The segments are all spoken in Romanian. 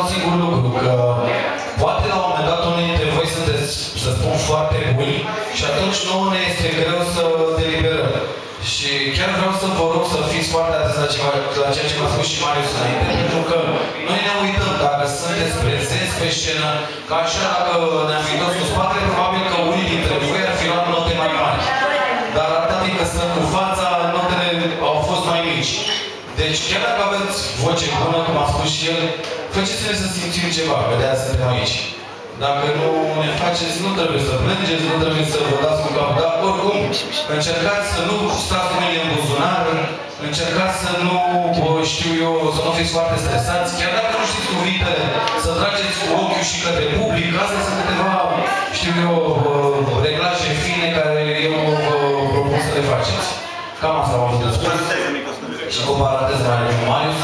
Un singur lucru, că poate la un moment dat unii dintre voi sunteți, să spun, foarte buni și atunci nouă ne este greu să deliberăm. Și chiar vreau să vă rog să fiți foarte atenți la ceea ce m-a spus și Marius înainte, pentru că noi ne uităm dacă sunteți prezenți pe scenă, că așa dacă ne-am fi dus cu spatele, probabil că unii dintre voi ar fi luat note mai mari. Dar atât timp că stăm cu fața, notele au fost mai mici. Deci chiar dacă aveți voce bună, cum a spus și el, faceți-ne să simțim ceva, că de-aia suntem aici. Dacă nu ne faceți, nu trebuie să plângeți, nu trebuie să vă dați cu capul, dar oricum, încercați să nu stați cu mâinile în buzunar, încercați să nu, știu eu, să nu fiți foarte stresați, chiar dacă nu știți cuvintele, să trageți cu ochiul și către public. Astea sunt câteva, știu eu, reglaje fine care eu vă propun să le faceți. Cam asta am avut de spus. Și cu paranteză mai Marius.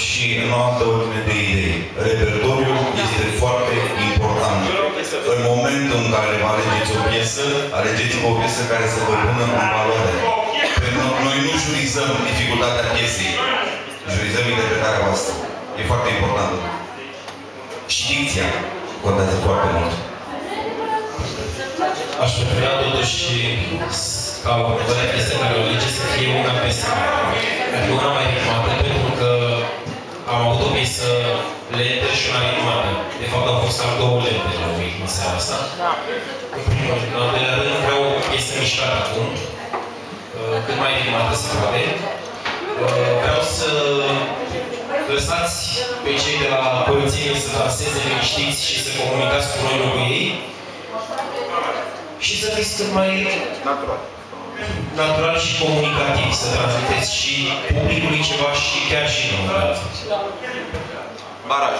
Și în o altă ordine de idei. Repertoriul este foarte important. În momentul în care vă alegeți o piesă, alegeți-vă o piesă care să vă pună în valoare. Pentru noi nu jurizăm dificultatea piesei. Jurizăm interpretarea voastră. E foarte important. Și dicția contează foarte mult. Aș prefera totuși ca următoarea piesă care o alege să fie una piesă. Adică una mai ritmată, pentru că am avut o piesă lentă și una ritmată. De fapt, au fost cam două lente la noi în seara asta. În primul rând, în al doilea rând, vreau o piesă mișcată acum, cât mai ritmată se poate. Vreau să lăsați pe cei de la părățenie să danseze liniștiți și să comunicați cu noi cu ei. Și să fiți cât mai natural și comunicativ, să transmiteți și publicului ceva și chiar și nouă. Baraj.